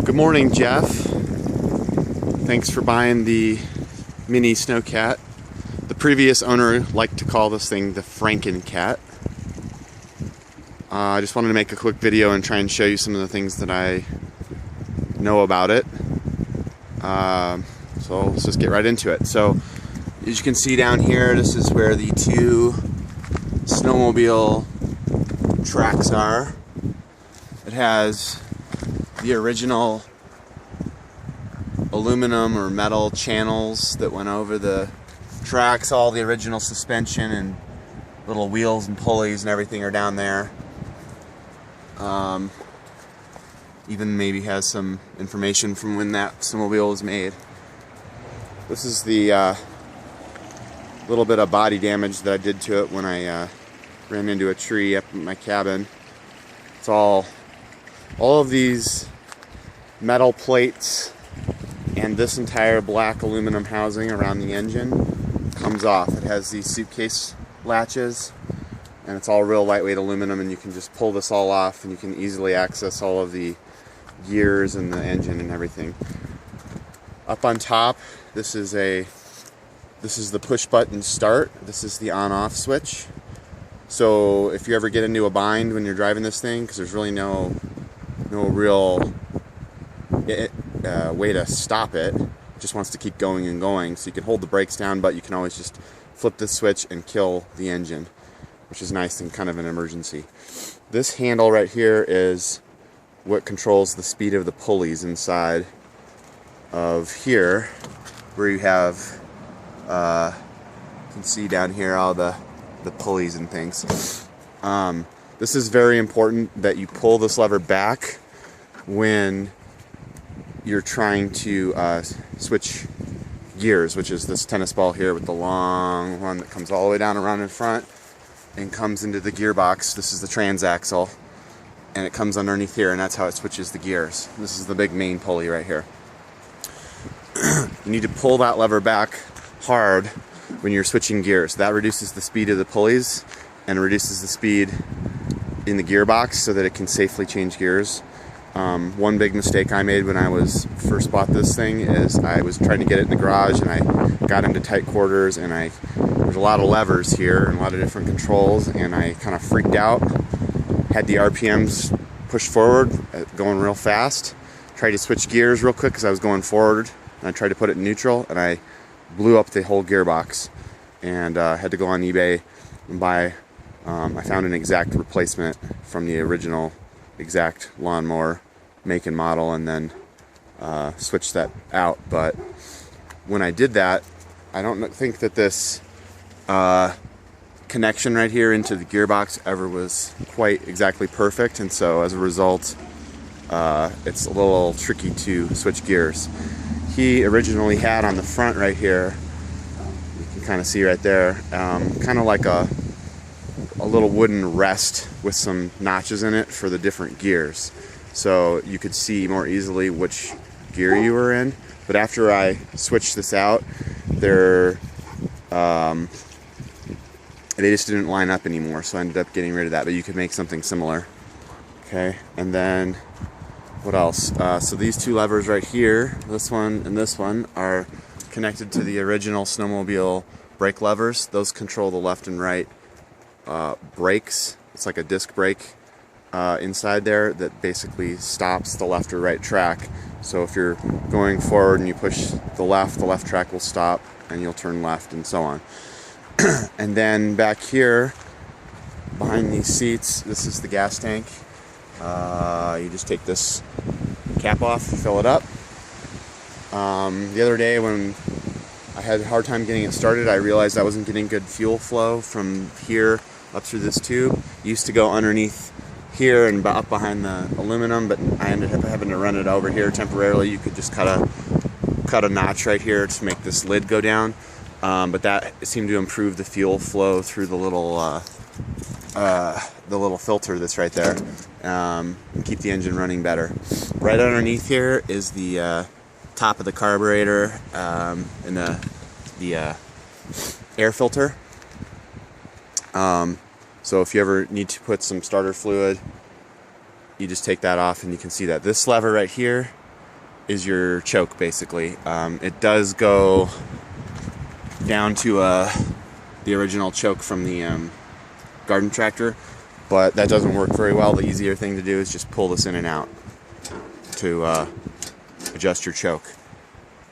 Good morning, Jeff. Thanks for buying the mini Snowcat. The previous owner liked to call this thing the Franken-Cat. I just wanted to make a quick video and try and show you some of the things that I know about it. So let's just get right into it. So as you can see down here, this is where the two snowmobile tracks are. It has the original aluminum or metal channels that went over the tracks. All the original suspension and little wheels and pulleys and everything are down there. Even maybe has some information from when that snowmobile was made. This is the little bit of body damage that I did to it when I ran into a tree up in my cabin. It's all of these metal plates and this entire black aluminum housing around the engine comes off. It has these suitcase latches and it's all real lightweight aluminum, and you can just pull this all off and you can easily access all of the gears and the engine and everything. Up on top, this is the push button start. This is the on-off switch. So if you ever get into a bind when you're driving this thing, because there's really no real way to stop it, it just wants to keep going and going. So you can hold the brakes down, but you can always just flip the switch and kill the engine, which is nice in kind of an emergency. This handle right here is what controls the speed of the pulleys inside of here, where you have you can see down here all the pulleys and things. This is very important that you pull this lever back when you're trying to switch gears, which is this tennis ball here with the long one that comes all the way down around in front and comes into the gearbox. This is the transaxle, and it comes underneath here, and that's how it switches the gears. This is the big main pulley right here. You need to pull that lever back hard when you're switching gears. That reduces the speed of the pulleys and reduces the speed in the gearbox so that it can safely change gears. One big mistake I made when I first bought this thing is I was trying to get it in the garage, and I got into tight quarters, and there's a lot of levers here and a lot of different controls, and I kind of freaked out. Had the RPMs pushed forward, going real fast. Tried to switch gears real quick because I was going forward, and I tried to put it in neutral, and I blew up the whole gearbox, and had to go on eBay and buy. I found an exact replacement from the original exact lawnmower make and model, and then switched that out. But when I did that, I don't think that this connection right here into the gearbox ever was quite exactly perfect, and so as a result it's a little tricky to switch gears. He originally had on the front right here, you can kind of see right there, kind of like a little wooden rest with some notches in it for the different gears, so you could see more easily which gear you were in. But after I switched this out, they just didn't line up anymore, so I ended up getting rid of that. But you could make something similar. Okay, and then what else? So these two levers right here, this one and this one, are connected to the original snowmobile brake levers. Those control the left and right brakes. It's like a disc brake inside there that basically stops the left or right track. So if you're going forward and you push the left track will stop and you'll turn left, and so on. And then back here behind these seats, this is the gas tank. You just take this cap off, fill it up. The other day when I had a hard time getting it started, I realized I wasn't getting good fuel flow from here up through this tube. It used to go underneath here and up behind the aluminum, but I ended up having to run it over here temporarily. You could just cut a notch right here to make this lid go down, but that seemed to improve the fuel flow through the little filter that's right there, and keep the engine running better. Right underneath here is the top of the carburetor and the air filter. So if you ever need to put some starter fluid, you just take that off, and you can see that this lever right here is your choke, basically. It does go down to the original choke from the garden tractor, but that doesn't work very well. The easier thing to do is just pull this in and out to adjust your choke.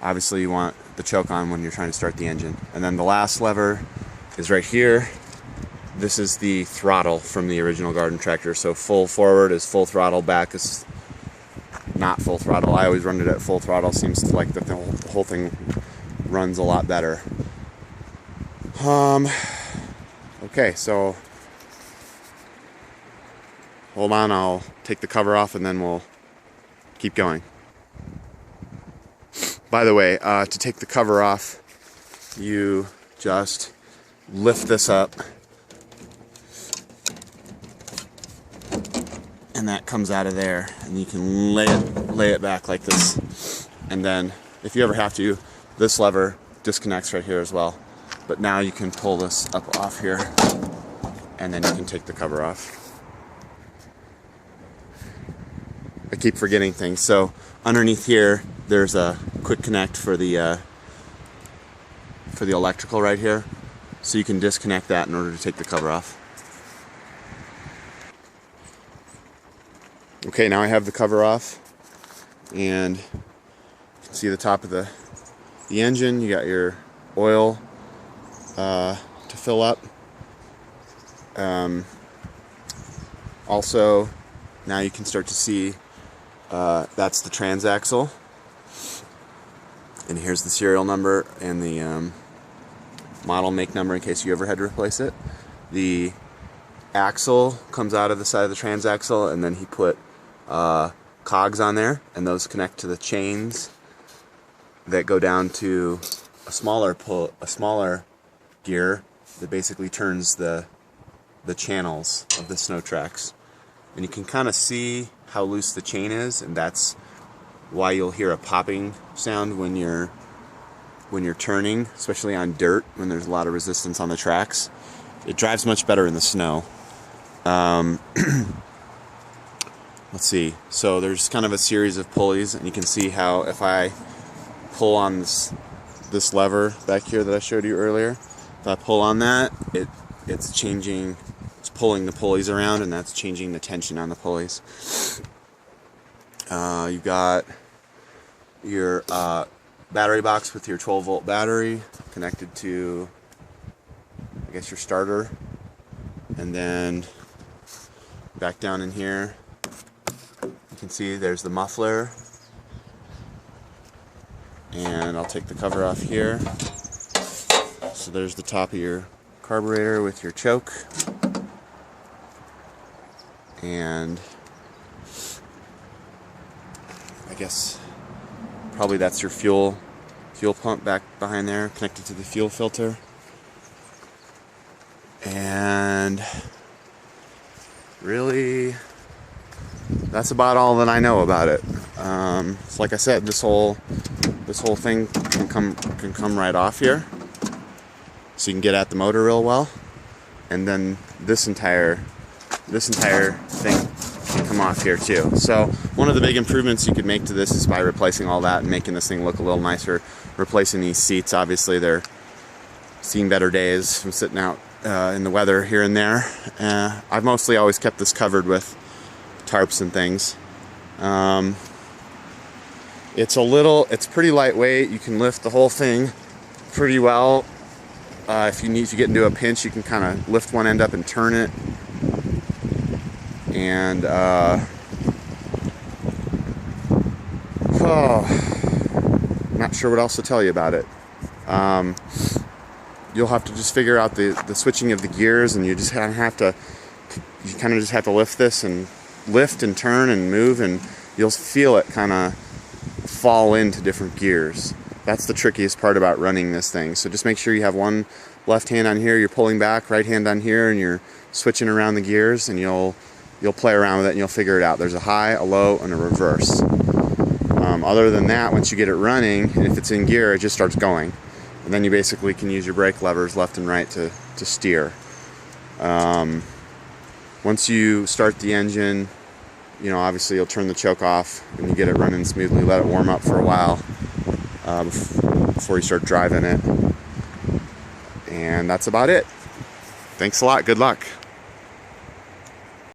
Obviously you want the choke on when you're trying to start the engine. And then the last lever is right here. This is the throttle from the original garden tractor. So full forward is full throttle, back is not full throttle. I always run it at full throttle. Seems to like that the whole thing runs a lot better. Okay, so hold on, I'll take the cover off and then we'll keep going. By the way, to take the cover off, you just lift this up and that comes out of there, and you can lay it back like this. And then if you ever have to, this lever disconnects right here as well. But now you can pull this up off here and then you can take the cover off. I keep forgetting things. So underneath here, there's a quick connect for the electrical right here. So you can disconnect that in order to take the cover off. Okay, now I have the cover off, and you can see the top of the engine. You got your oil to fill up. Also, now you can start to see that's the transaxle, and here's the serial number and the model make number in case you ever had to replace it. The axle comes out of the side of the transaxle, and then he put cogs on there, and those connect to the chains that go down to a smaller gear that basically turns the channels of the snow tracks. And you can kind of see how loose the chain is, and that's why you'll hear a popping sound when you're turning, especially on dirt when there's a lot of resistance on the tracks. It drives much better in the snow. Let's see, so there's kind of a series of pulleys, and you can see how if I pull on this lever back here that I showed you earlier, if I pull on that, it's pulling the pulleys around, and that's changing the tension on the pulleys. You've got your battery box with your 12-volt battery connected to, I guess, your starter, and then back down in here you can see there's the muffler, and I'll take the cover off here. So there's the top of your carburetor with your choke, and I guess probably that's your fuel pump back behind there, connected to the fuel filter. And really, that's about all that I know about it. So like I said, this whole thing can come right off here, so you can get at the motor real well. And then this entire thing can come off here too. So one of the big improvements you could make to this is by replacing all that and making this thing look a little nicer. Replacing these seats, obviously they're seen better days from sitting out in the weather here and there. I've mostly always kept this covered with tarps and things. It's pretty lightweight. You can lift the whole thing pretty well. If you need to get into a pinch, you can kind of lift one end up and turn it. And not sure what else to tell you about it. You'll have to just figure out the switching of the gears, and you kind of just have to lift this and lift and turn and move, and you'll feel it kind of fall into different gears. That's the trickiest part about running this thing. So just make sure you have one left hand on here, you're pulling back, right hand on here, and you're switching around the gears, and you'll play around with it and you'll figure it out. There's a high, a low, and a reverse. Other than that, once you get it running, and if it's in gear, it just starts going. And then you basically can use your brake levers left and right to steer. Once you start the engine, obviously you'll turn the choke off and you get it running smoothly, let it warm up for a while before you start driving it. And that's about it. Thanks a lot. Good luck.